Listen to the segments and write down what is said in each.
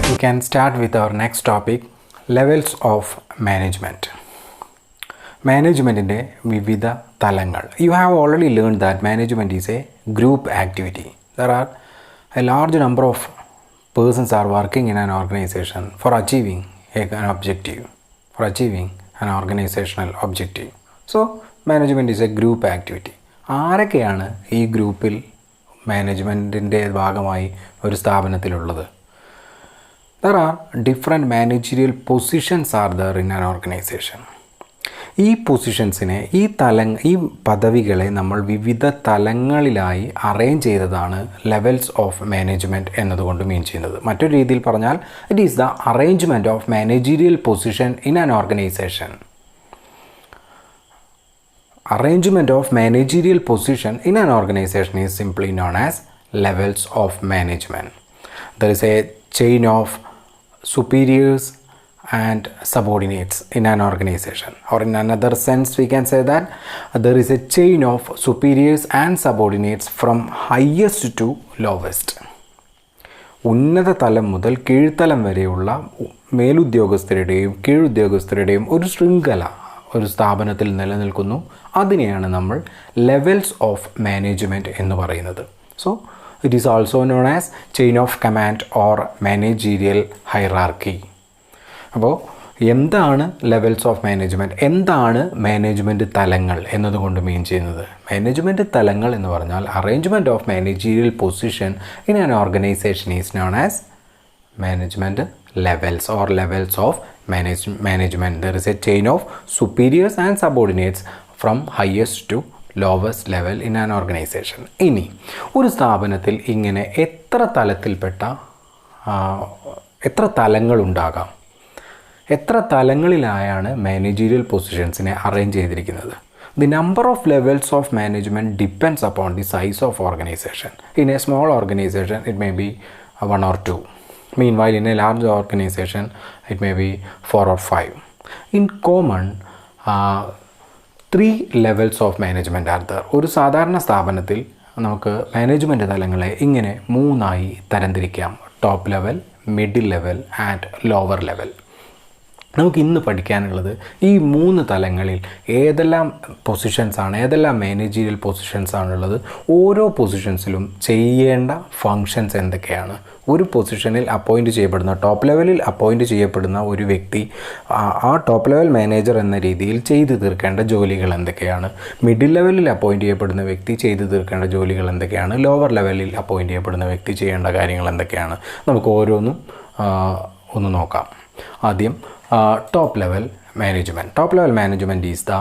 We can start with our next topic, levels of management. മാനേജ്മെൻറ്റിൻ്റെ വിവിധ തലങ്ങൾ. You have already learned that management is a group activity. There are a large number of persons are working in an organization for achieving an objective, for achieving an organizational objective. So, management is a group activity. ആരൊക്കെയാണ് ഈ ഗ്രൂപ്പിൽ മാനേജ്മെൻറ്റിൻ്റെ ഭാഗമായി ഒരു സ്ഥാപനത്തിലുള്ളത്? There are different managerial positions are there in an organization. ഈ പൊസിഷൻസിനെ ഈ പദവികളെ നമ്മൾ വിവിധ തലങ്ങളിലായി arrange ചെയ്തതാണ് ലെവൽസ് ഓഫ് മാനേജ്മെൻറ്റ് എന്നതുകൊണ്ട് മീൻ ചെയ്യുന്നത്. മറ്റൊരു രീതിയിൽ പറഞ്ഞാൽ it is the arrangement of managerial position in an organisation. Arrangement of managerial position in an organization is simply known as levels of management. There is a chain of superiors and subordinates in an organization, or in another sense we can say that there is a chain of superiors and subordinates from highest to lowest. ഉന്നത തലം മുതൽ കീഴ്ത്തലം വരെയുള്ള മേലുദ്യോഗസ്ഥരുടെയും കീഴുദ്യോഗസ്ഥരുടെയും ഒരു ശൃംഖല ഒരു സ്ഥാപനത്തിൽ നിലനിൽക്കുന്നു. അതിനെയാണ് നമ്മൾ ലെവൽസ് ഓഫ് മാനേജ്മെൻറ്റ് എന്ന് പറയുന്നത്. So it is also known as chain of command or managerial hierarchy. അപ്പോൾ എന്താണ് ലെവൽസ് ഓഫ് മാനേജ്മെൻറ്റ്, എന്താണ് മാനേജ്മെൻറ്റ് തലങ്ങൾ എന്നതുകൊണ്ട് മീൻ ചെയ്യുന്നത്? മാനേജ്മെൻറ്റ് തലങ്ങൾ എന്ന് പറഞ്ഞാൽ arrangement of managerial position in an organisation is known as management levels or levels of management. There is a chain of superiors and subordinates from highest to lowest level in an organization. ഇനി ഒരു സ്ഥാപനത്തിൽ ഇങ്ങനെ എത്ര തലങ്ങളുണ്ടാകാം? എത്ര തലങ്ങളിലായാണ് managerial പൊസിഷൻസിനെ arrange ചെയ്തിരിക്കുന്നത്? The number of levels of management depends upon the size of organization. In a small organization it may be 1 or 2. Meanwhile, in a large organization, it may be 4 or 5. In common, 3 levels of management are there. ഒരു സാധാരണ സ്ഥാപനത്തിൽ നമുക്ക് management തലങ്ങളെ ഇങ്ങനെ 3ആയി തരംതിരിക്കാം: top level, middle level and lower level. നമുക്ക് ഇന്ന് പഠിക്കാനുള്ളത് ഈ 3 തലങ്ങളിൽ ഏതെല്ലാം പൊസിഷൻസാണ്, ഏതെല്ലാം മാനേജീരിയൽ പൊസിഷൻസാണുള്ളത്, ഓരോ പൊസിഷൻസിലും ചെയ്യേണ്ട ഫങ്ഷൻസ് എന്തൊക്കെയാണ്, ഒരു പൊസിഷനിൽ അപ്പോയിൻറ്റ് ചെയ്യപ്പെടുന്ന ടോപ്പ് ലെവലിൽ അപ്പോയിൻറ്റ് ചെയ്യപ്പെടുന്ന ഒരു വ്യക്തി ആ ടോപ്പ് ലെവൽ മാനേജർ എന്ന രീതിയിൽ ചെയ്തു തീർക്കേണ്ട ജോലികൾ എന്തൊക്കെയാണ്, മിഡിൽ ലെവലിൽ അപ്പോയിൻറ്റ് ചെയ്യപ്പെടുന്ന വ്യക്തി ചെയ്തു തീർക്കേണ്ട ജോലികൾ എന്തൊക്കെയാണ്, ലോവർ ലെവലിൽ അപ്പോയിൻറ്റ് ചെയ്യപ്പെടുന്ന വ്യക്തി ചെയ്യേണ്ട കാര്യങ്ങൾ എന്തൊക്കെയാണ്, നമുക്ക് ഓരോന്നും ഒന്ന് നോക്കാം. ആദ്യം top level management. Top level management is the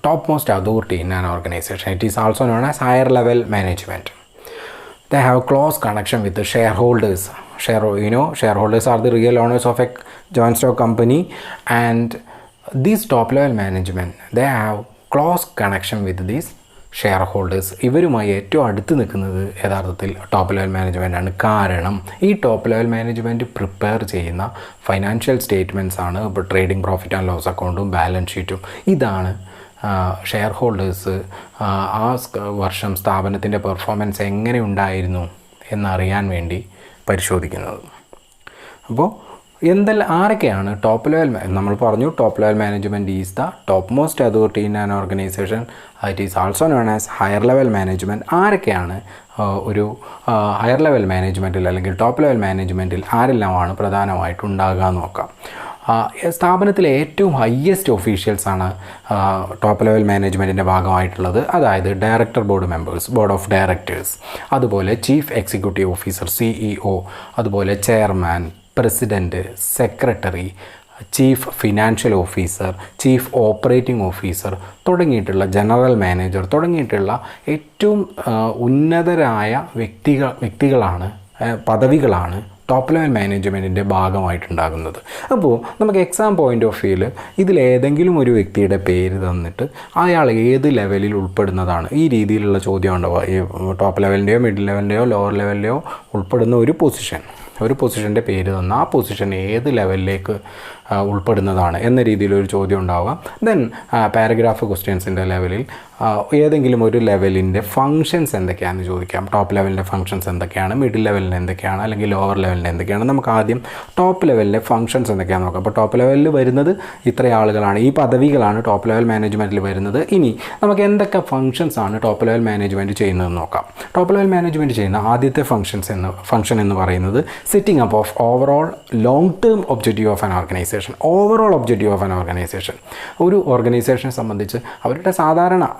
topmost authority in an organization. It is also known as higher level management. They have close connection with the shareholders. Shareholders are the real owners of a joint stock company, and these top level management, they have close connection with these shareholders. ഇവരുമായി ഏറ്റവും അടുത്ത് നിൽക്കുന്നത് യഥാർത്ഥത്തിൽ top level management ആണ്. കാരണം ഈ top level management prepare ചെയ്യുന്ന financial statements ആണ്. ഇപ്പോൾ ട്രേഡിംഗ് പ്രോഫിറ്റ് ആൻഡ് ലോസ് അക്കൗണ്ടും ബാലൻസ് ഷീറ്റും ഇതാണ് ഷെയർ ഹോൾഡേഴ്സ് ആ വർഷം സ്ഥാപനത്തിൻ്റെ പെർഫോമൻസ് എങ്ങനെ ഉണ്ടായിരുന്നു എന്നറിയാൻ വേണ്ടി പരിശോധിക്കുന്നത്. അപ്പോൾ ആരൊക്കെയാണ് ടോപ്പ് ലെവൽ? നമ്മൾ പറഞ്ഞു top level management is the top most authority in an organisation. It is also known as higher level management. ആരൊക്കെയാണ് ഒരു ഹയർ ലെവൽ മാനേജ്മെൻറ്റിൽ അല്ലെങ്കിൽ ടോപ്പ് ലെവൽ മാനേജ്മെൻറ്റിൽ ആരെല്ലാമാണ് പ്രധാനമായിട്ട് ഉണ്ടാകുക എന്ന് നോക്കാം. സ്ഥാപനത്തിലെ ഏറ്റവും ഹയ്യസ്റ്റ് ഒഫീഷ്യൽസാണ് ടോപ്പ് ലെവൽ മാനേജ്മെൻറ്റിൻ്റെ ഭാഗമായിട്ടുള്ളത്. അതായത് director board members, board of directors, അതുപോലെ ചീഫ് എക്സിക്യൂട്ടീവ് ഓഫീസർ CEO, അതുപോലെ chairman, president, secretary, chief financial officer, chief operating officer തുടങ്ങിയിട്ടുള്ള ജനറൽ മാനേജർ തുടങ്ങിയിട്ടുള്ള ഏറ്റവും ഉന്നതരായ പദവികളാണ് ടോപ്പ് ലെവൽ മാനേജ്മെൻറ്റിൻ്റെ ഭാഗമായിട്ടുണ്ടാകുന്നത്. അപ്പോൾ നമുക്ക് എക്സാം പോയിൻ്റ് ഓഫ് വ്യൂവിൽ ഇതിലേതെങ്കിലും ഒരു വ്യക്തിയുടെ പേര് തന്നിട്ട് അയാൾ ഏത് ലെവലിൽ ഉൾപ്പെടുന്നതാണ്, ഈ രീതിയിലുള്ള ചോദ്യം ഉണ്ടാവുക. ഈ ടോപ്പ് ലെവലിൻ്റെയോ മിഡിൽ ലെവലിൻ്റെയോ ലോവർ ലെവലിൻ്റെയോ ഉൾപ്പെടുന്ന ഒരു പൊസിഷൻ ഒരു പൊസിഷൻ്റെ പേര് തന്ന ആ പൊസിഷൻ ഏത് ലെവലിലേക്ക് ഉൾപ്പെടുന്നതാണ് എന്ന രീതിയിലൊരു ചോദ്യം ഉണ്ടാവുക. ദെൻ പാരഗ്രാഫ് ക്വസ്റ്റ്യൻസിൻ്റെ ലെവലിൽ ഏതെങ്കിലും ഒരു ലെവലിൻ്റെ ഫങ്ഷൻസ് എന്തൊക്കെയാണെന്ന് ചോദിക്കാം. ടോപ്പ് ലെവലിൻ്റെ ഫങ്ഷൻസ് എന്തൊക്കെയാണ്, മിഡിൽ ലെവലിൻ്റെ എന്തൊക്കെയാണ്, അല്ലെങ്കിൽ ലോവർ ലെവലിൻ്റെ എന്തൊക്കെയാണ്. നമുക്ക് ആദ്യം ടോപ്പ് ലെവലിലെ ഫങ്ഷൻസ് എന്തൊക്കെയാണെന്ന് നോക്കാം. അപ്പോൾ ടോപ്പ് ലെവലിൽ വരുന്നത് ഇത്ര ആളുകളാണ്, ഈ പദവികളാണ് ടോപ്പ് ലെവൽ മാനേജ്മെൻറ്റിൽ വരുന്നത്. ഇനി നമുക്ക് എന്തൊക്കെ ഫങ്ഷൻസ് ആണ് ടോപ്പ് ലെവൽ മാനേജ്മെൻറ്റ് ചെയ്യുന്നതെന്ന് നോക്കാം. ടോപ്പ് ലെവൽ മാനേജ്മെൻറ്റ് ചെയ്യുന്ന ആദ്യത്തെ ഫങ്ഷൻ എന്ന് പറയുന്നത് setting up of overall long term objective of an organisation. Overall objective of an organisation, ഒരു ഓർഗനൈസേഷനെ സംബന്ധിച്ച്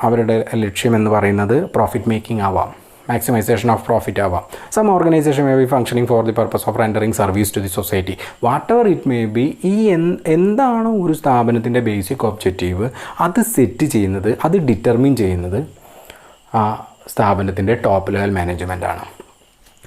അവരുടെ ലക്ഷ്യം എന്ന് പറയുന്നത് പ്രോഫിറ്റ് മേക്കിംഗ് ആവാം, maximization of profit ആവാം. Some organization may be functioning for the purpose of rendering service to the society. Whatever it may be, ഈ എന്താണോ ഒരു സ്ഥാപനത്തിൻ്റെ ബേസിക് ഒബ്ജക്റ്റീവ് അത് സെറ്റ് ചെയ്യുന്നത്, അത് ഡിറ്റർമിൻ ചെയ്യുന്നത് സ്ഥാപനത്തിൻ്റെ ടോപ്പ് ലെവൽ മാനേജ്മെൻറ്റാണ്.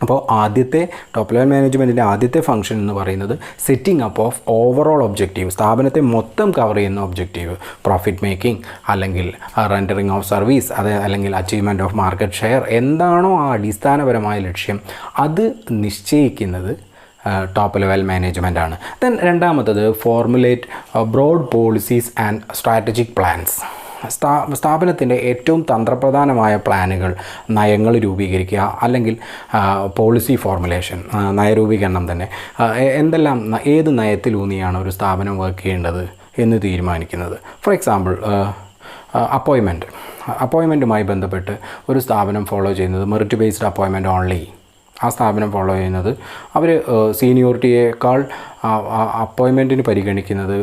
അപ്പോൾ ആദ്യത്തെ ടോപ്പ് ലെവൽ മാനേജ്മെൻറ്റിൻ്റെ ആദ്യത്തെ ഫംഗ്ഷൻ എന്ന് പറയുന്നത് setting up of overall objective, സ്ഥാപനത്തെ മൊത്തം കവർ ചെയ്യുന്ന ഒബ്ജക്റ്റീവ്, പ്രോഫിറ്റ് മേക്കിംഗ് അല്ലെങ്കിൽ റെൻഡറിങ് ഓഫ് സർവീസ്, അല്ലെങ്കിൽ അച്ചീവ്മെൻറ്റ് ഓഫ് മാർക്കറ്റ് ഷെയർ, എന്താണോ ആ അടിസ്ഥാനപരമായ ലക്ഷ്യം അത് നിശ്ചയിക്കുന്നത് ടോപ്പ് ലെവൽ മാനേജ്മെൻറ്റാണ്. ദെൻ രണ്ടാമത്തത് formulate broad policies and strategic plans. സ്ഥാപനത്തിൻ്റെ ഏറ്റവും തന്ത്രപ്രധാനമായ പ്ലാനുകൾ, നയങ്ങൾ രൂപീകരിക്കുക, അല്ലെങ്കിൽ പോളിസി ഫോർമുലേഷൻ, നയരൂപീകരണം തന്നെ, എന്തെല്ലാം ഏത് നയത്തിലൂന്നിയാണ് ഒരു സ്ഥാപനം വർക്ക് ചെയ്യേണ്ടത് എന്ന് തീരുമാനിക്കുന്നത്. ഫോർ എക്സാമ്പിൾ അപ്പോയിൻമെൻറ്റുമായി ബന്ധപ്പെട്ട് ഒരു സ്ഥാപനം ഫോളോ ചെയ്യുന്നത് മെറിറ്റ് ബേസ്ഡ് അപ്പോയിൻമെൻറ്റ് ഓൺലി. ആ സ്ഥാപനം ഫോളോ ചെയ്യുന്നത് അവർ സീനിയോറിറ്റിയേക്കാൾ അപ്പോയിൻമെൻറ്റിന് പരിഗണിക്കുന്നത്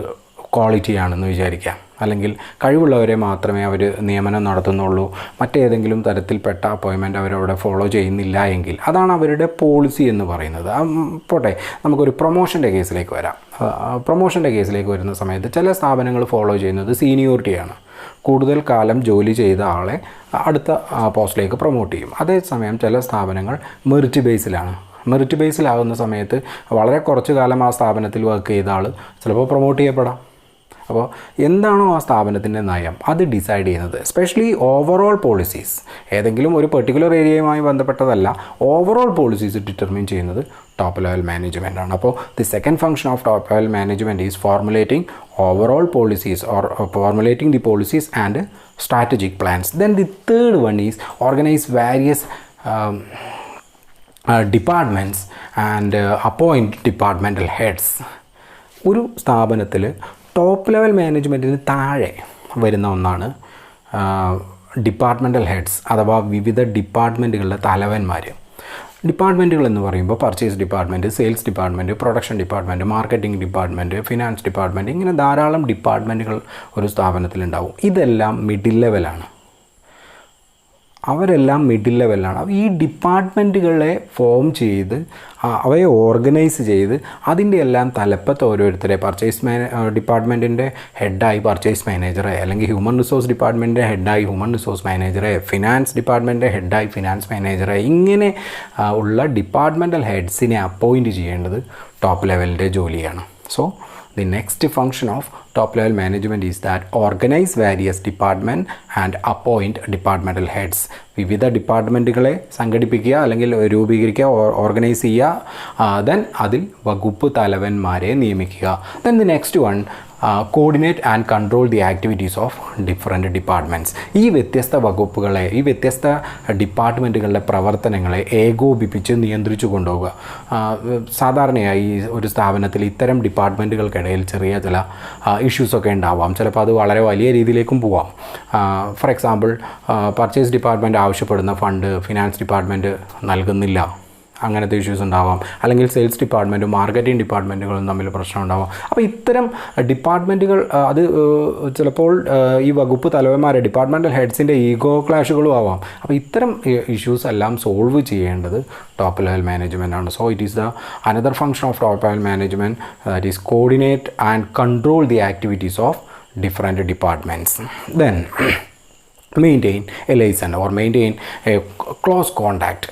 ക്വാളിറ്റിയാണെന്ന് വിചാരിക്കാം, അല്ലെങ്കിൽ കഴിവുള്ളവരെ മാത്രമേ അവർ നിയമനം നടത്തുന്നുള്ളൂ, മറ്റേതെങ്കിലും തരത്തിൽപ്പെട്ട അപ്പോയിൻമെൻറ്റ് അവരവിടെ ഫോളോ ചെയ്യുന്നില്ല എങ്കിൽ അതാണ് അവരുടെ പോളിസി എന്ന് പറയുന്നത്. പോട്ടെ, നമുക്കൊരു പ്രൊമോഷൻ്റെ കേസിലേക്ക് വരാം. പ്രൊമോഷൻ്റെ കേസിലേക്ക് വരുന്ന സമയത്ത് ചില സ്ഥാപനങ്ങൾ ഫോളോ ചെയ്യുന്നത് സീനിയോറിറ്റിയാണ്. കൂടുതൽ കാലം ജോലി ചെയ്ത ആളെ അടുത്ത പോസ്റ്റിലേക്ക് പ്രൊമോട്ട് ചെയ്യും. അതേസമയം ചില സ്ഥാപനങ്ങൾ മെറിറ്റ് ബേസിലാണ്. മെറിറ്റ് ബേസിലാകുന്ന സമയത്ത് വളരെ കുറച്ച് കാലം ആ സ്ഥാപനത്തിൽ വർക്ക് ചെയ്ത ആൾ ചിലപ്പോൾ പ്രൊമോട്ട് ചെയ്യപ്പെടാം. അപ്പോൾ എന്താണോ ആ സ്ഥാപനത്തിൻ്റെ നയം അത് ഡിസൈഡ് ചെയ്യുന്നത്, എസ്പെഷ്യലി ഓവറോൾ പോളിസീസ്, ഏതെങ്കിലും ഒരു പെർട്ടിക്കുലർ ഏരിയയുമായി ബന്ധപ്പെട്ടതല്ല, ഓവറോൾ പോളിസീസ് ഡിറ്റർമിൻ ചെയ്യുന്നത് ടോപ്പ് ലെവൽ മാനേജ്മെൻ്റ് ആണ്. അപ്പോൾ the second function of top level management is formulating overall policies or formulating the policies and strategic plans. Then the third one is organise various departments and appoint departmental heads. ഒരു സ്ഥാപനത്തിൽ top level മാനേജ്മെൻറ്റിന് താഴെ വരുന്ന ഒന്നാണ് departmental heads അഥവാ വിവിധ ഡിപ്പാർട്ട്മെൻറ്റുകളുടെ തലവന്മാർ. ഡിപ്പാർട്ട്മെൻറ്റുകൾ എന്ന് പറയുമ്പോൾ purchase department, sales department, production department, marketing department, finance department, ഇങ്ങനെ ധാരാളം ഡിപ്പാർട്ട്മെൻറ്റുകൾ ഒരു സ്ഥാപനത്തിലുണ്ടാവും. ഇതെല്ലാം മിഡിൽ ലെവലാണ്. അവരെല്ലാം മിഡിൽ ലെവലിലാണ്. ഈ ഡിപ്പാർട്ട്മെൻറ്റുകളെ ഫോം ചെയ്ത് അവയെ ഓർഗനൈസ് ചെയ്ത് അതിൻ്റെ എല്ലാം തലപ്പത്ത് ഓരോരുത്തരെ ഡിപ്പാർട്ട്മെൻറ്റിൻ്റെ ഹെഡായി പർച്ചേസ് മാനേജറെ, അല്ലെങ്കിൽ ഹ്യൂമൻ റിസോഴ്സ് ഡിപ്പാർട്ട്മെൻറ്റിൻ്റെ ഹെഡായി ഹ്യൂമൻ റിസോഴ്സ് മാനേജറെ, ഫിനാൻസ് ഡിപ്പാർട്ട്മെൻറ്റിൻ്റെ ഹെഡായി ഫിനാൻസ് മാനേജറെ, ഇങ്ങനെ ഉള്ള ഡിപ്പാർട്ട്മെൻറ്റൽ ഹെഡ്സിനെ അപ്പോയിൻറ്റ് ചെയ്യേണ്ടത് ടോപ്പ് ലെവലിൻ്റെ ജോലിയാണ്. So the next function of top level management is that organize various department and appoint departmental heads. വിവിധ ഡിപ്പാർട്ട്മെൻറ്റുകളെ സംഘടിപ്പിക്കുക അല്ലെങ്കിൽ രൂപീകരിക്കുക, ഓർഗനൈസ് ചെയ്യുക, ദെൻ അതിൽ വകുപ്പ് തലവന്മാരെ നിയമിക്കുക. Then the next one coordinate and control the activities of different departments. ഈ വ്യത്യസ്ത വകുപ്പുകളെ, ഈ വ്യത്യസ്ത ഡിപ്പാർട്ട്മെൻറ്റുകളുടെ പ്രവർത്തനങ്ങളെ ഏകോപിപ്പിച്ച് നിയന്ത്രിച്ചു കൊണ്ടുപോവുക. സാധാരണയായി ഒരു സ്ഥാപനത്തിൽ ഇത്തരം ഡിപ്പാർട്ട്മെൻറ്റുകൾക്കിടയിൽ ചെറിയ ചില ഇഷ്യൂസൊക്കെ ഉണ്ടാവാം. ചിലപ്പോൾ അത് വളരെ വലിയ രീതിയിലേക്കും പോവാം. ഫോർ എക്സാമ്പിൾ, പർച്ചേസ് ഡിപ്പാർട്ട്മെൻറ്റ് ആവശ്യപ്പെടുന്ന ഫണ്ട് ഫിനാൻസ് ഡിപ്പാർട്ട്മെൻറ്റ് നൽകുന്നില്ല, അങ്ങനത്തെ ഇഷ്യൂസ് ഉണ്ടാവാം. അല്ലെങ്കിൽ സെയിൽസ് ഡിപ്പാർട്ട്മെൻറ്റും മാർക്കറ്റിംഗ് ഡിപ്പാർട്ട്മെൻറ്റുകളും തമ്മിൽ പ്രശ്നം ഉണ്ടാവാം. അപ്പോൾ ഇത്തരം ഡിപ്പാർട്ട്മെൻറ്റുകൾ അത് ചിലപ്പോൾ ഈ വകുപ്പ് തലവന്മാരെ ഡിപ്പാർട്ട്മെൻറ്റൽ ഹെഡ്സിൻ്റെ ഈഗോ ക്ലാഷുകളും ആവാം. അപ്പോൾ ഇത്തരം ഇഷ്യൂസ് എല്ലാം സോൾവ് ചെയ്യേണ്ടത് ടോപ്പ് ലെവൽ മാനേജ്മെൻ്റ് ആണ്. So it is the another function of top level management, that is coordinate and control the activities of different departments. Then maintain A liaison or maintain A close contact.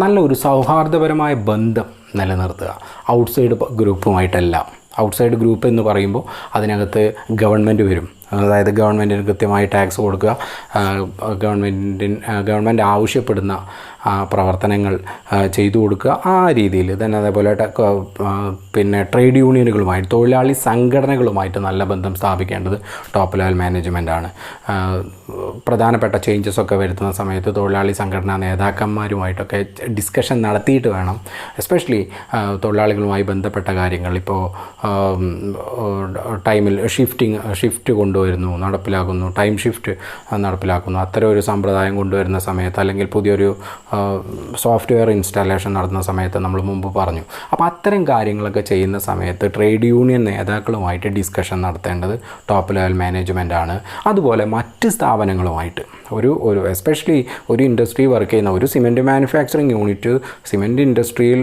നല്ലൊരു സൗഹാർദ്ദപരമായ ബന്ധം നിലനിർത്തുക outside ഗ്രൂപ്പുമായിട്ടല്ല. Outside group എന്ന് പറയുമ്പോൾ അതിനകത്ത് government വരും. അതായത് ഗവൺമെൻറ്റിന് കൃത്യമായി ടാക്സ് കൊടുക്കുക, ഗവൺമെൻറ് ആവശ്യപ്പെടുന്ന പ്രവർത്തനങ്ങൾ ചെയ്തു കൊടുക്കുക ആ രീതിയിൽ തന്നെ. അതേപോലെ പിന്നെ ട്രേഡ് യൂണിയനുകളുമായി തൊഴിലാളി സംഘടനകളുമായിട്ട് നല്ല ബന്ധം സ്ഥാപിക്കേണ്ടത് ടോപ്പ് ലെവൽ മാനേജ്മെൻറ്റാണ്. പ്രധാനപ്പെട്ട ചേഞ്ചസ് ഒക്കെ വരുത്തുന്ന സമയത്ത് തൊഴിലാളി സംഘടനാ നേതാക്കന്മാരുമായിട്ടൊക്കെ ഡിസ്കഷൻ നടത്തിയിട്ട് വേണം, എസ്പെഷ്യലി തൊഴിലാളികളുമായി ബന്ധപ്പെട്ട കാര്യങ്ങൾ. ഇപ്പോൾ ടൈമിൽ ഷിഫ്റ്റ് കൊണ്ടുവരുന്നു, നടപ്പിലാക്കുന്നു, ടൈം ഷിഫ്റ്റ് നടപ്പിലാക്കുന്നു, അത്തരം ഒരു സമ്പ്രദായം കൊണ്ടുവരുന്ന സമയത്ത്, അല്ലെങ്കിൽ പുതിയൊരു സോഫ്റ്റ്വെയർ ഇൻസ്റ്റാളേഷൻ നടത്തുന്ന സമയത്ത് നമ്മൾ മുമ്പ് പറഞ്ഞു. അപ്പോൾ അത്തരം കാര്യങ്ങളൊക്കെ ചെയ്യുന്ന സമയത്ത് ട്രേഡ് യൂണിയൻ നേതാക്കളുമായിട്ട് ഡിസ്കഷൻ നടത്തേണ്ടത് ടോപ്പ് ലെവൽ മാനേജ്മെൻറ്റാണ്. അതുപോലെ മറ്റ് സ്ഥാപനങ്ങളുമായിട്ട് ഒരു എസ്പെഷ്യലി ഒരു ഇൻഡസ്ട്രി വർക്ക് ചെയ്യുന്ന ഒരു സിമെൻറ്റ് മാനുഫാക്ചറിങ് യൂണിറ്റ് സിമെൻറ്റ് ഇൻഡസ്ട്രിയിൽ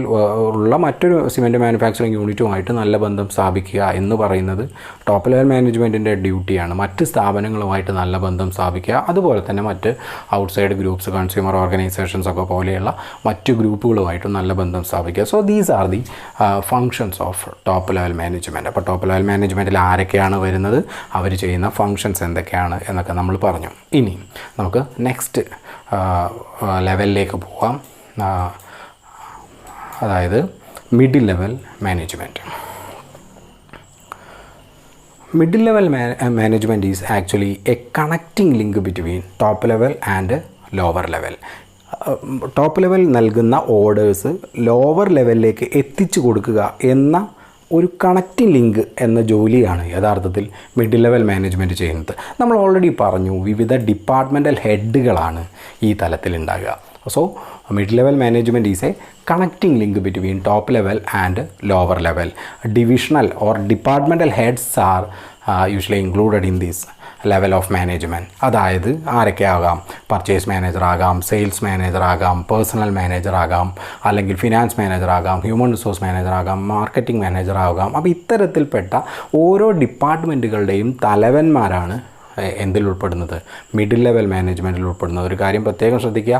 ഉള്ള മറ്റൊരു സിമെൻറ്റ് മാനുഫാക്ചറിങ് യൂണിറ്റുമായിട്ട് നല്ല ബന്ധം സ്ഥാപിക്കുക എന്ന് പറയുന്നത് ടോപ്പ് ലെവൽ മാനേജ്മെൻറ്റിൻ്റെ ഡ്യൂട്ടിയാണ്. മറ്റ് സ്ഥാപനങ്ങളുമായിട്ട് നല്ല ബന്ധം സ്ഥാപിക്കുക, അതുപോലെ തന്നെ മറ്റ് ഔട്ട്സൈഡ് ഗ്രൂപ്പ്സ്, കൺസ്യൂമർ ഓർഗനൈസേഷൻസ് ഒക്കെ പോലെയുള്ള മറ്റ് ഗ്രൂപ്പുകളുമായിട്ടും നല്ല ബന്ധം സ്ഥാപിക്കുക. So these are the functions of top level management. അപ്പോൾ ടോപ്പ് ലെവൽ മാനേജ്മെൻറ്റിൽ ആരൊക്കെയാണ് വരുന്നത്, അവർ ചെയ്യുന്ന ഫങ്ഷൻസ് എന്തൊക്കെയാണ് എന്നൊക്കെ നമ്മൾ പറഞ്ഞു. ഇനി നമുക്ക് നെക്സ്റ്റ് ലെവലിലേക്ക് പോകാം, അതായത് middle level management. Middle level management is actually a connecting link between top level and lower level. Top level നൽകുന്ന ഓർഡേഴ്സ് ലോവർ ലെവലിലേക്ക് എത്തിച്ചു കൊടുക്കുക എന്ന ഒരു കണക്റ്റിംഗ് ലിങ്ക് എന്ന ജോലിയാണ് യഥാർത്ഥത്തിൽ മിഡിൽ ലെവൽ മാനേജ്മെൻറ്റ് ചെയ്യുന്നത്. നമ്മൾ ഓൾറെഡി പറഞ്ഞു, വിവിധ ഡിപ്പാർട്ട്മെൻറ്റൽ ഹെഡുകളാണ് ഈ തലത്തിൽ ഉണ്ടാകുക. So mid level management is A connecting link between top level and lower level. Divisional or departmental heads are usually included in this level of management. അതായത് ആരൊക്കെ ആകാം, പർച്ചേസ് മാനേജർ ആകാം, സെയിൽസ് മാനേജർ ആകാം, personal manager ആകാം, അല്ലെങ്കിൽ finance manager ആകാം, human resource manager ആകാം, marketing manager ആകാം. അപ്പോൾ ഇത്തരത്തിൽപ്പെട്ട ഓരോ ഡിപ്പാർട്ട്മെൻറ്റുകളുടെയും തലവന്മാരാണ് എന്തിൽ ഉൾപ്പെടുന്നത്, മിഡിൽ ലെവൽ മാനേജ്മെൻറ്റിൽ ഉൾപ്പെടുന്നത്. ഒരു കാര്യം പ്രത്യേകം ശ്രദ്ധിക്കുക,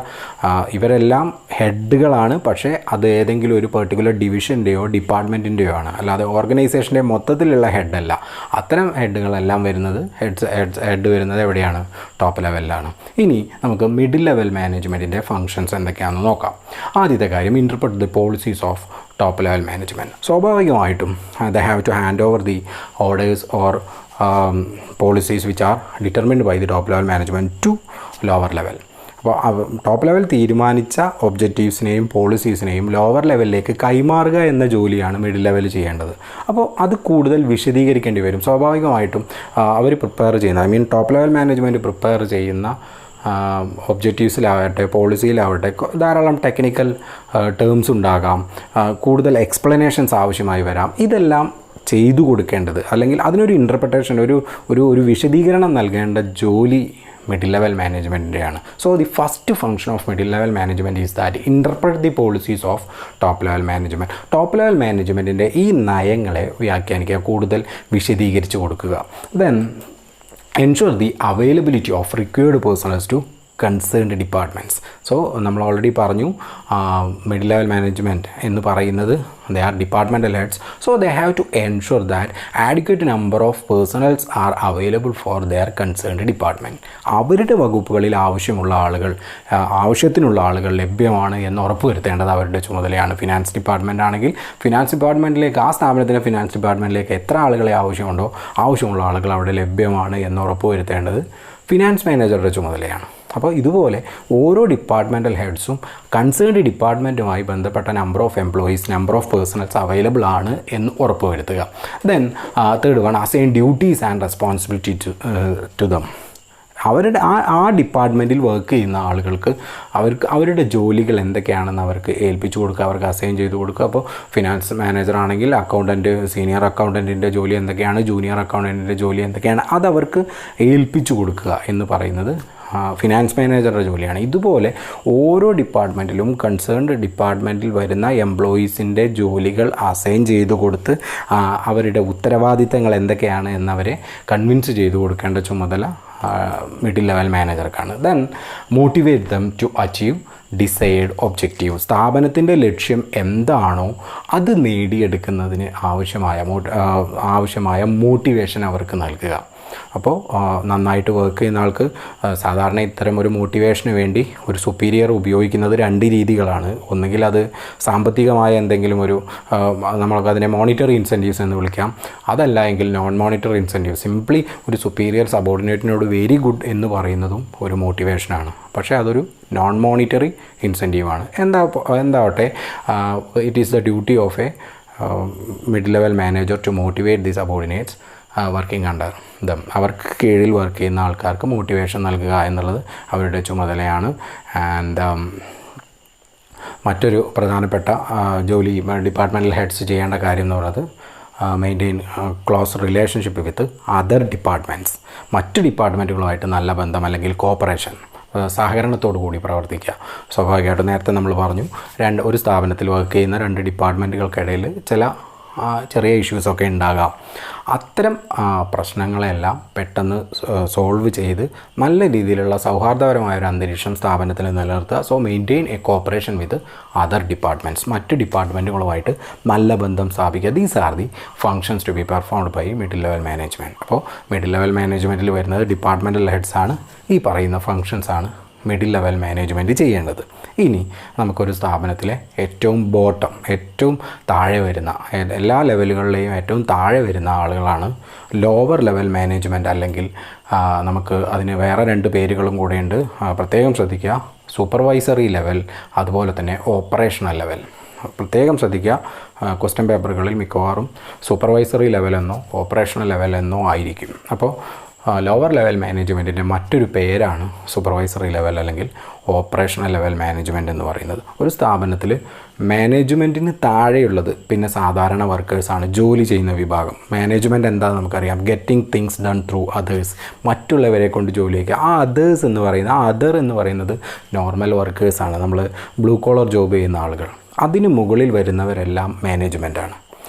ഇവരെല്ലാം ഹെഡുകളാണ്, പക്ഷേ അത് ഏതെങ്കിലും ഒരു പെർട്ടിക്കുലർ ഡിവിഷൻ്റെയോ ഡിപ്പാർട്ട്മെൻറ്റിൻ്റെയോ ആണ്, അല്ലാതെ ഓർഗനൈസേഷൻ്റെ മൊത്തത്തിലുള്ള ഹെഡല്ല. അത്തരം ഹെഡുകളെല്ലാം വരുന്നത് ഹെഡ് വരുന്നത് എവിടെയാണ്, ടോപ്പ് ലെവലിലാണ്. ഇനി നമുക്ക് മിഡിൽ ലെവൽ മാനേജ്മെൻറ്റിൻ്റെ ഫങ്ഷൻസ് എന്തൊക്കെയാണെന്ന് നോക്കാം. ആദ്യത്തെ കാര്യം, interpret the policies of top level management. സ്വാഭാവികമായിട്ടും they have to hand over the orders or policies which are determined by the top level management to lower level. അപ്പോൾ top level തീരുമാനിച്ച ഒബ്ജക്റ്റീവ്സിനെയും പോളിസീസിനെയും lower ലെവലിലേക്ക് കൈമാറുക എന്ന ജോലിയാണ് മിഡിൽ ലെവൽ ചെയ്യേണ്ടത്. അപ്പോൾ അത് കൂടുതൽ വിശദീകരിക്കേണ്ടി വരും. സ്വാഭാവികമായിട്ടും അവർ പ്രിപ്പയർ ചെയ്യുന്ന ടോപ്പ് ലെവൽ മാനേജ്മെൻറ്റ് പ്രിപ്പയർ ചെയ്യുന്ന ഒബ്ജക്റ്റീവ്സിലാവട്ടെ പോളിസിയിലാവട്ടെ ധാരാളം ടെക്നിക്കൽ ടേംസ് ഉണ്ടാകാം, കൂടുതൽ എക്സ്പ്ലനേഷൻസ് ആവശ്യമായി വരാം. ഇതെല്ലാം ചെയ്തു കൊടുക്കേണ്ടത്, അല്ലെങ്കിൽ അതിനൊരു ഇൻ്റർപ്രിട്ടേഷൻ, ഒരു വിശദീകരണം നൽകേണ്ട ജോലി മിഡിൽ ലെവൽ മാനേജ്മെൻറ്റിൻ്റെയാണ്. So the first function of middle level management is that interpret the policies of top level management. Top level മാനേജ്മെൻറ്റിൻ്റെ ഈ നയങ്ങളെ വ്യാഖ്യാനിക്കുക, കൂടുതൽ വിശദീകരിച്ച് കൊടുക്കുക. Then ensure the availability of required personnels to concerned departments. So നമ്മൾ already പറഞ്ഞു, middle level management എന്ന് പറയുന്നത് they are departmental heads. So they have to ensure that adequate number of personnels are available for there concerned department. അവരുടെ വകുപ്പുകളിൽ ആവശ്യത്തിനുള്ള ആളുകൾ ലഭ്യമാണ് എന്ന് ഉറപ്പുവരുത്തേണ്ടത് അവരുടെ ചുമതലയാണ്. ഫിനാൻസ് ഡിപ്പാർട്ട്മെൻറ്റ് ആണെങ്കിൽ ഫിനാൻസ് ഡിപ്പാർട്ട്മെൻറ്റിലേക്ക്, ആ സ്ഥാപനത്തിൻ്റെ ഫിനാൻസ് ഡിപ്പാർട്ട്മെൻറ്റിലേക്ക് എത്ര ആളുകളെ ആവശ്യമുണ്ടോ ആവശ്യമുള്ള ആളുകൾ അവിടെ ലഭ്യമാണ് എന്ന് ഉറപ്പുവരുത്തേണ്ടത് ഫിനാൻസ് മാനേജറുടെ ചുമതലയാണ്. അപ്പോൾ ഇതുപോലെ ഓരോ ഡിപ്പാർട്ട്മെൻറ്റൽ ഹെഡ്സും കൺസേൺഡ് ഡിപ്പാർട്ട്മെൻറ്റുമായി ബന്ധപ്പെട്ട number of employees, number of personnels available ആണ് എന്ന് ഉറപ്പുവരുത്തുക. Then third one, assign duties and responsibility to them. അവരുടെ ആ ഡിപ്പാർട്ട്മെൻറ്റിൽ വർക്ക് ചെയ്യുന്ന ആളുകൾക്ക് അവരുടെ ജോലികൾ എന്തൊക്കെയാണെന്ന് അവർക്ക് ഏൽപ്പിച്ചു കൊടുക്കുക, അവർക്ക് അസൈൻ ചെയ്ത് കൊടുക്കുക. അപ്പോൾ ഫിനാൻസ് മാനേജർ ആണെങ്കിൽ അക്കൗണ്ടൻറ്റ്, സീനിയർ അക്കൗണ്ടൻറ്റിൻ്റെ ജോലി എന്തൊക്കെയാണ്, ജൂനിയർ അക്കൗണ്ടൻറ്റിൻ്റെ ജോലി എന്തൊക്കെയാണ്, അതവർക്ക് ഏൽപ്പിച്ചു കൊടുക്കുക എന്ന് പറയുന്നത് ഫിനാൻസ് മാനേജറുടെ ജോലിയാണ്. ഇതുപോലെ ഓരോ ഡിപ്പാർട്ട്മെൻറ്റിലും കൺസേൺഡ് ഡിപ്പാർട്ട്മെൻറ്റിൽ വരുന്ന എംപ്ലോയീസിൻ്റെ ജോലികൾ അസൈൻ ചെയ്തു കൊടുത്ത് അവരുടെ ഉത്തരവാദിത്തങ്ങൾ എന്തൊക്കെയാണ് എന്നവരെ കൺവിൻസ് ചെയ്തു കൊടുക്കേണ്ട ചുമതല മിഡിൽ ലെവൽ മാനേജർക്കാണ്. Then motivate them to achieve decide objective. സ്ഥാപനത്തിൻ്റെ ലക്ഷ്യം എന്താണോ അത് നേടിയെടുക്കുന്നതിന് ആവശ്യമായ മോട്ടിവേഷൻ അവർക്ക് നൽകുക. അപ്പോൾ നന്നായിട്ട് വർക്ക് ചെയ്യുന്ന ആൾക്ക് സാധാരണ ഇത്തരം ഒരു മോട്ടിവേഷന് വേണ്ടി ഒരു സുപ്പീരിയർ ഉപയോഗിക്കുന്നത് 2 രീതികളാണ്. ഒന്നുകിൽ അത് സാമ്പത്തികമായ എന്തെങ്കിലും ഒരു നമ്മൾക്കതിനെ മോണിറ്ററി ഇൻസെൻറ്റീവ്സ് എന്ന് വിളിക്കാം. അതല്ല എങ്കിൽ നോൺ മോണിറ്ററി ഇൻസെൻറ്റീവ്. സിംപ്ലി ഒരു സുപ്പീരിയർ സബോർഡിനേറ്റിനോട് വെരി ഗുഡ് എന്ന് പറയുന്നതും ഒരു മോട്ടിവേഷനാണ്. പക്ഷേ അതൊരു നോൺ മോണിറ്ററി ഇൻസെൻറ്റീവാണ്. എന്താവട്ടെ, it is the duty of a mid level manager to motivate the subordinates working under them. അവർക്ക് കീഴിൽ വർക്ക് ചെയ്യുന്ന ആൾക്കാർക്ക് മോട്ടിവേഷൻ നൽകുക എന്നുള്ളത് അവരുടെ ചുമതലയാണ്. ആൻഡ് മറ്റൊരു പ്രധാനപ്പെട്ട ജോലി ഡിപ്പാർട്ട്മെൻറ്റൽ ഹെഡ്സ് ചെയ്യേണ്ട കാര്യം എന്ന് പറയുന്നത് മെയിൻറ്റെയിൻ ക്ലോസ് റിലേഷൻഷിപ്പ് വിത്ത് അതർ ഡിപ്പാർട്ട്മെൻറ്റ്സ്. മറ്റ് ഡിപ്പാർട്ട്മെൻറ്റുകളുമായിട്ട് നല്ല ബന്ധം അല്ലെങ്കിൽ കോപ്പറേഷൻ, സഹകരണത്തോടു കൂടി പ്രവർത്തിക്കുക. സ്വാഭാവികമായിട്ടും നേരത്തെ നമ്മൾ പറഞ്ഞു, ഒരു സ്ഥാപനത്തിൽ വർക്ക് ചെയ്യുന്ന 2 ഡിപ്പാർട്ട്മെൻറ്റുകൾക്കിടയിൽ ചില ചെറിയ ഇഷ്യൂസൊക്കെ ഉണ്ടാകാം. അത്തരം പ്രശ്നങ്ങളെല്ലാം പെട്ടെന്ന് സോൾവ് ചെയ്ത് നല്ല രീതിയിലുള്ള സൗഹാർദ്ദപരമായൊരു അന്തരീക്ഷം സ്ഥാപനത്തിൽ നിലനിർത്തുക. So maintain a cooperation with other departments. മറ്റ് ഡിപ്പാർട്ട്മെൻറ്റുകളുമായിട്ട് നല്ല ബന്ധം സ്ഥാപിക്കുക. These are the functions to be performed by middle level management. അപ്പോൾ മിഡിൽ ലെവൽ മാനേജ്മെൻറ്റിൽ വരുന്നത് ഡിപ്പാർട്ട്മെൻറ്റൽ ഹെഡ്സാണ്. ഈ പറയുന്ന ഫങ്ഷൻസാണ് മിഡിൽ ലെവൽ മാനേജ്മെൻറ്റ് ചെയ്യേണ്ടത്. ഇനി നമുക്കൊരു സ്ഥാപനത്തിലെ ഏറ്റവും താഴെ വരുന്ന എല്ലാ ലെവലുകളിലെയും ഏറ്റവും താഴെ വരുന്ന ആളുകളാണ് ലോവർ ലെവൽ മാനേജ്മെൻറ്റ്. അല്ലെങ്കിൽ നമുക്ക് അതിന് വേറെ 2 പേരുകളും കൂടെയുണ്ട്, പ്രത്യേകം ശ്രദ്ധിക്കുക. സൂപ്പർവൈസറി ലെവൽ, അതുപോലെ തന്നെ ഓപ്പറേഷണൽ ലെവൽ. പ്രത്യേകം ശ്രദ്ധിക്കുക, ക്വസ്റ്റ്യൻ പേപ്പറുകളിൽ മിക്കവാറും സൂപ്പർവൈസറി ലെവലെന്നോ ഓപ്പറേഷണൽ ലെവലെന്നോ ആയിരിക്കും. അപ്പോൾ ലോവർ ലെവൽ മാനേജ്മെൻറ്റിൻ്റെ മറ്റൊരു പേരാണ് സൂപ്പർവൈസറി ലെവൽ അല്ലെങ്കിൽ ഓപ്പറേഷണൽ ലെവൽ മാനേജ്മെൻറ്റ് എന്ന് പറയുന്നത്. ഒരു സ്ഥാപനത്തിൽ മാനേജ്മെൻറ്റിന് താഴെയുള്ളത് പിന്നെ സാധാരണ വർക്കേഴ്സാണ്, ജോലി ചെയ്യുന്ന വിഭാഗം. മാനേജ്മെൻറ്റ് എന്താണെന്ന് നമുക്കറിയാം, getting things done through others, മറ്റുള്ളവരെ കൊണ്ട് ജോലി ചെയ്യുക. ആ അതേഴ്സ് എന്ന് പറയുന്നത്, അതർ എന്ന് പറയുന്നത് നോർമൽ വർക്കേഴ്സാണ്, നമ്മൾ ബ്ലൂ കോളർ ജോബ് ചെയ്യുന്ന ആളുകൾ. അതിന് മുകളിൽ വരുന്നവരെല്ലാം മാനേജ്മെൻറ്റാണ്.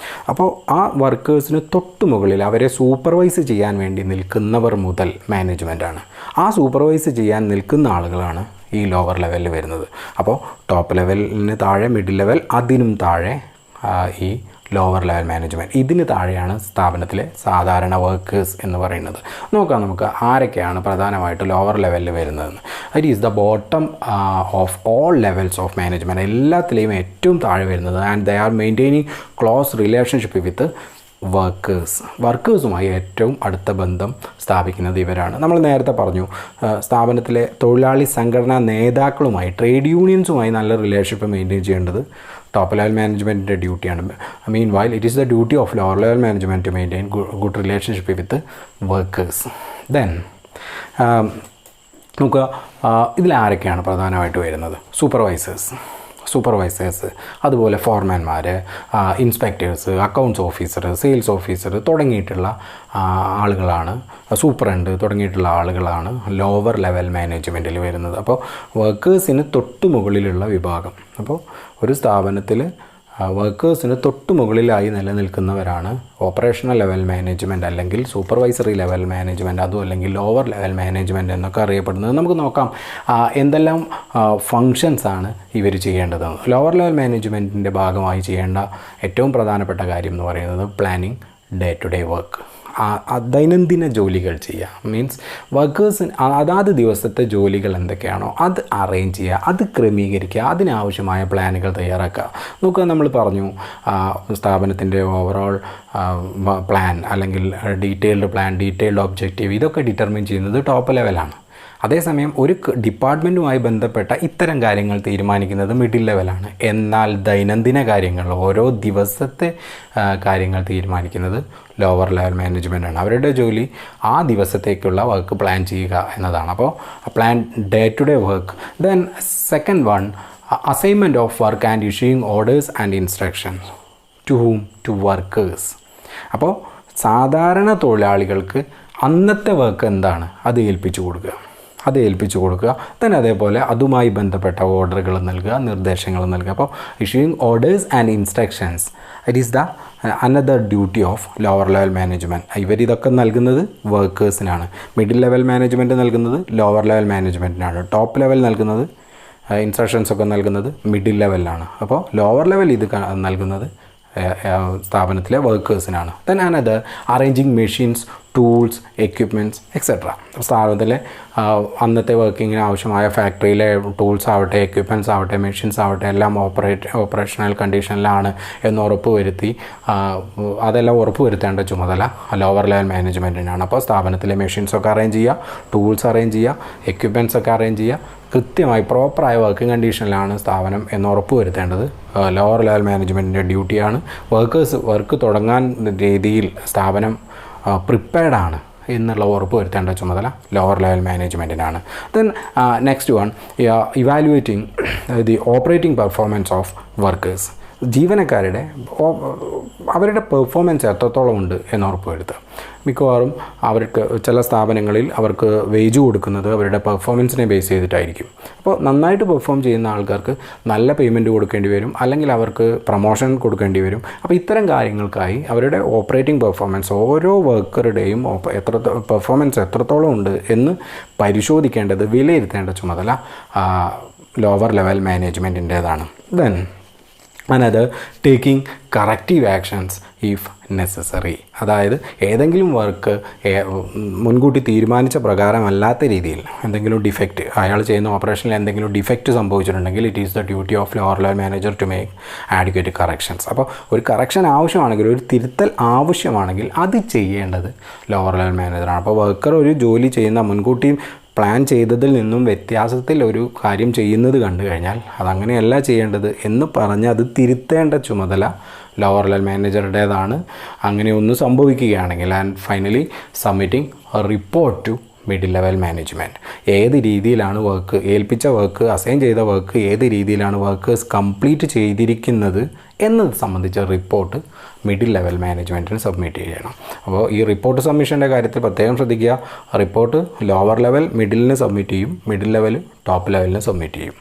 അപ്പോൾ ആ വർക്കേഴ്സിന് തൊട്ട് മുകളിൽ അവരെ സൂപ്പർവൈസ് ചെയ്യാൻ വേണ്ടി നിൽക്കുന്നവർ മുതൽ മാനേജ്മെൻറ്റാണ്. ആ സൂപ്പർവൈസ് ചെയ്യാൻ നിൽക്കുന്ന ആളുകളാണ് ഈ ലോവർ ലെവലിൽ വരുന്നത്. അപ്പോൾ ടോപ്പ് ലെവലിന് താഴെ മിഡിൽ ലെവൽ, അതിനും താഴെ ഈ ലോവർ ലെവൽ മാനേജ്മെൻറ്റ്. ഇതിന് താഴെയാണ് സ്ഥാപനത്തിലെ സാധാരണ വർക്കേഴ്സ് എന്ന് പറയുന്നത്. നമുക്ക് ആരൊക്കെയാണ് പ്രധാനമായിട്ട് ലോവർ ലെവലിൽ വരുന്നതെന്ന്. It is the bottom of all levels of management. എല്ലാത്തിലെയും ഏറ്റവും താഴെ വരുന്നത്. And they are maintaining close relationship with വർക്കേഴ്സുമായി ഏറ്റവും അടുത്ത ബന്ധം സ്ഥാപിക്കുന്നത് ഇവരാണ്. നമ്മൾ നേരത്തെ പറഞ്ഞു, സ്ഥാപനത്തിലെ തൊഴിലാളി സംഘടനാ നേതാക്കളുമായി, ട്രേഡ് യൂണിയൻസുമായി നല്ല റിലേഷൻഷിപ്പ് മെയിൻറ്റെയിൻ ചെയ്യേണ്ടത് ടോപ്പ് ലെവൽ മാനേജ്മെൻറ്റിൻ്റെ ഡ്യൂട്ടിയാണ്. Meanwhile it is the duty of lower level management to maintain good relationship with workers. Then നമുക്ക് ഇതിലാരൊക്കെയാണ് പ്രധാനമായിട്ട് വരുന്നത്? സൂപ്പർവൈസേഴ്സ്, അതുപോലെ ഫോർമാൻമാർ, inspectors, accounts officer, sales officer തുടങ്ങിയിട്ടുള്ള ആളുകളാണ്, സൂപ്രണ്ട് തുടങ്ങിയിട്ടുള്ള ആളുകളാണ് ലോവർ ലെവൽ മാനേജ്മെൻറ്റിൽ വരുന്നത്. അപ്പോൾ വർക്കേഴ്സിന് തൊട്ട് മുകളിലുള്ള വിഭാഗം. അപ്പോൾ ഒരു സ്ഥാപനത്തിൽ വർക്കേഴ്സിന് തൊട്ട് മുകളിലായി നിലനിൽക്കുന്നവരാണ് ഓപ്പറേഷണൽ ലെവൽ മാനേജ്മെൻറ്റ് അല്ലെങ്കിൽ സൂപ്പർവൈസറി ലെവൽ മാനേജ്മെൻറ്റ്, അതും അല്ലെങ്കിൽ ലോവർ ലെവൽ മാനേജ്മെൻറ്റ് എന്നൊക്കെ അറിയപ്പെടുന്നത്. നമുക്ക് നോക്കാം എന്തെല്ലാം ഫങ്ഷൻസാണ് ഇവർ ചെയ്യേണ്ടതെന്ന്. ലോവർ ലെവൽ മാനേജ്മെൻറ്റിൻ്റെ ഭാഗമായി ചെയ്യേണ്ട ഏറ്റവും പ്രധാനപ്പെട്ട കാര്യം എന്ന് പറയുന്നത് planning day to day work. ദൈനംദിന ജോലികൾ ചെയ്യുക. മീൻസ് വർക്കേഴ്സിന് അതാത് ദിവസത്തെ ജോലികൾ എന്തൊക്കെയാണോ അത് അറേഞ്ച് ചെയ്യുക, അത് ക്രമീകരിക്കുക, അതിനാവശ്യമായ പ്ലാനുകൾ തയ്യാറാക്കുക. നോക്കുക, നമ്മൾ പറഞ്ഞു സ്ഥാപനത്തിൻ്റെ ഓവറോൾ പ്ലാൻ അല്ലെങ്കിൽ ഡീറ്റെയിൽഡ് ഒബ്ജക്റ്റീവ് ഇതൊക്കെ ഡിറ്റർമിൻ ചെയ്യുന്നത് ടോപ്പ് ലെവലാണ്. അതേസമയം ഒരു ഡിപ്പാർട്ട്മെൻറ്റുമായി ബന്ധപ്പെട്ട ഇത്തരം കാര്യങ്ങൾ തീരുമാനിക്കുന്നത് മിഡിൽ ലെവലാണ്. എന്നാൽ ദൈനംദിന കാര്യങ്ങൾ, ഓരോ ദിവസത്തെ കാര്യങ്ങൾ തീരുമാനിക്കുന്നത് ലോവർ ലെവൽ മാനേജ്മെൻറ്റാണ്. അവരുടെ ജോലി ആ ദിവസത്തേക്കുള്ള വർക്ക് പ്ലാൻ ചെയ്യുക എന്നതാണ്. അപ്പോൾ plan day to day work. Then second one, assignment of work and issuing orders and instructions to whom? To workers. അപ്പോൾ സാധാരണ തൊഴിലാളികൾക്ക് അന്നത്തെ വർക്ക് എന്താണ് അത് ഏൽപ്പിച്ചു കൊടുക്കുക. തന്നെ അതേപോലെ അതുമായി ബന്ധപ്പെട്ട ഓർഡറുകൾ നൽകുക, നിർദ്ദേശങ്ങൾ നൽകുക. അപ്പോൾ issuing orders and instructions, it is the another duty of lower level management. ഇവരിതൊക്കെ നൽകുന്നത് വർക്കേഴ്സിനാണ്. മിഡിൽ ലെവൽ മാനേജ്മെൻറ്റ് നൽകുന്നത് ലോവർ ലെവൽ മാനേജ്മെൻറ്റിനാണ്. ടോപ്പ് ലെവൽ നൽകുന്നത് ഇൻസ്ട്രക്ഷൻസൊക്കെ നൽകുന്നത് മിഡിൽ ലെവലിലാണ്. അപ്പോൾ ലോവർ ലെവൽ ഇത് നൽകുന്നത് സ്ഥാപനത്തിലെ വർക്കേഴ്സിനാണ്. Then another arranging machines, tools, equipments etcetera. സ്ഥാപനത്തിലെ അന്നത്തെ വർക്കിങ്ങിന് ആവശ്യമായ ഫാക്ടറിയിലെ ടൂൾസ് ആവട്ടെ, എക്യുപ്മെൻറ്റ്സ് ആവട്ടെ, മെഷീൻസ് ആവട്ടെ എല്ലാം ഓപ്പറേഷണൽ കണ്ടീഷനിലാണ് എന്ന് ഉറപ്പുവരുത്തി അതെല്ലാം ഉറപ്പുവരുത്തേണ്ട ചുമതല ലോവർ ലെവൽ മാനേജ്മെൻറ്റിനാണ്. അപ്പോൾ സ്ഥാപനത്തിലെ മെഷീൻസൊക്കെ അറേഞ്ച് ചെയ്യുക, ടൂൾസ് അറേഞ്ച് ചെയ്യുക, എക്യുപ്മെൻറ്റ്സ് ഒക്കെ അറേഞ്ച് ചെയ്യുക, കൃത്യമായി പ്രോപ്പറായ വർക്കിംഗ് കണ്ടീഷനിലാണ് സ്ഥാപനം എന്ന് ഉറപ്പ് വരുത്തേണ്ടത് ലോവർ ലെവൽ മാനേജ്മെൻറ്റിൻ്റെ ഡ്യൂട്ടിയാണ്. വർക്ക് തുടങ്ങാൻ രീതിയിൽ സ്ഥാപനം പ്രിപ്പയർഡാണ് എന്നുള്ള ഉറപ്പ് വരുത്തേണ്ട ചുമതല ലോവർ ലെവൽ മാനേജ്മെൻറ്റിനാണ്. Then next one, evaluating the operating performance of workers. ജീവനക്കാരുടെ അവരുടെ പെർഫോമൻസ് എത്രത്തോളം ഉണ്ട് എന്ന് ഉറപ്പ് വരുത്തുക. മിക്കവാറും അവർക്ക് ചില സ്ഥാപനങ്ങളിൽ അവർക്ക് വേജ് കൊടുക്കുന്നത് അവരുടെ പെർഫോമൻസിനെ ബേസ് ചെയ്തിട്ടായിരിക്കും. അപ്പോൾ നന്നായിട്ട് പെർഫോം ചെയ്യുന്ന ആൾക്കാർക്ക് നല്ല പേയ്മെൻറ്റ് കൊടുക്കേണ്ടി വരും, അല്ലെങ്കിൽ അവർക്ക് പ്രൊമോഷൻ കൊടുക്കേണ്ടി വരും. അപ്പോൾ ഇത്തരം കാര്യങ്ങൾക്കായി അവരുടെ ഓപ്പറേറ്റിംഗ് പെർഫോമൻസ്, ഓരോ വർക്കറുടെയും പെർഫോമൻസ് എത്രത്തോളം ഉണ്ട് എന്ന് പരിശോധിക്കേണ്ടത്, വിലയിരുത്തേണ്ട ചുമതല ലോവർ ലെവൽ മാനേജ്മെൻറ്റിൻ്റേതാണ്. Then another, taking corrective actions if necessary. അതായത് ഏതെങ്കിലും വർക്ക് മുൻകൂട്ടി തീരുമാനിച്ച പ്രകാരമല്ലാത്ത രീതിയിൽ എന്തെങ്കിലും ഡിഫക്റ്റ്, അയാൾ ചെയ്യുന്ന ഓപ്പറേഷനിൽ എന്തെങ്കിലും ഡിഫക്റ്റ് സംഭവിച്ചിട്ടുണ്ടെങ്കിൽ it is the duty of lower level manager to make adequate corrections. അപ്പോൾ ഒരു കറക്ഷൻ ആവശ്യമാണെങ്കിൽ, ഒരു തിരുത്തൽ ആവശ്യമാണെങ്കിൽ അത് ചെയ്യേണ്ടത് ലോവർ ലെവൽ മാനേജറാണ്. അപ്പോൾ വർക്കർ ഒരു ജോലി ചെയ്യുന്ന മുൻകൂട്ടി പ്ലാൻ ചെയ്തതിൽ നിന്നും വ്യത്യാസത്തിൽ ഒരു കാര്യം ചെയ്യുന്നത് കണ്ടു കഴിഞ്ഞാൽ അതങ്ങനെയല്ല ചെയ്യേണ്ടത് എന്ന് പറഞ്ഞ് അത് തിരുത്തേണ്ട ചുമതല ലോവർ ലെവൽ മാനേജറുടേതാണ്. അങ്ങനെ ഒന്ന് സംഭവിക്കുകയാണെങ്കിൽ, and finally submitting report to middle level management. ഏത് രീതിയിലാണ് വർക്ക്, ഏൽപ്പിച്ച വർക്ക്, അസൈൻ ചെയ്ത വർക്ക് ഏത് രീതിയിലാണ് വർക്കേഴ്സ് കംപ്ലീറ്റ് ചെയ്തിരിക്കുന്നത് എന്നത് സംബന്ധിച്ച റിപ്പോർട്ട് മിഡിൽ ലെവൽ മാനേജ്മെൻറ്റിന് സബ്മിറ്റ് ചെയ്യണം. അപ്പോൾ ഈ റിപ്പോർട്ട് സബ്മിഷൻ്റെ കാര്യത്തിൽ പ്രത്യേകം ശ്രദ്ധിക്കുക. റിപ്പോർട്ട് ലോവർ ലെവൽ മിഡിലിന് സബ്മിറ്റ് ചെയ്യും, മിഡിൽ ലെവൽ ടോപ്പ് ലെവലിന് സബ്മിറ്റ് ചെയ്യും.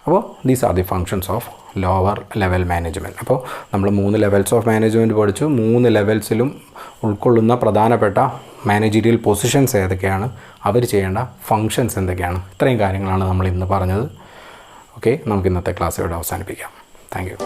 അപ്പോൾ these are the functions of lower level management. അപ്പോൾ നമ്മൾ 3 ലെവൽസ് ഓഫ് മാനേജ്മെൻറ്റ് പഠിച്ചു. 3 ലെവൽസിലും ഉൾക്കൊള്ളുന്ന പ്രധാനപ്പെട്ട മാനേജീരിയൽ പൊസിഷൻസ് ഏതൊക്കെയാണ്, അവർ ചെയ്യേണ്ട ഫങ്ഷൻസ് എന്തൊക്കെയാണ്, ഇത്രയും കാര്യങ്ങളാണ് നമ്മൾ ഇന്ന് പറഞ്ഞത്. ഓക്കെ, നമുക്ക് ഇന്നത്തെ ക്ലാസ് ഇവിടെ അവസാനിപ്പിക്കാം. Thank you.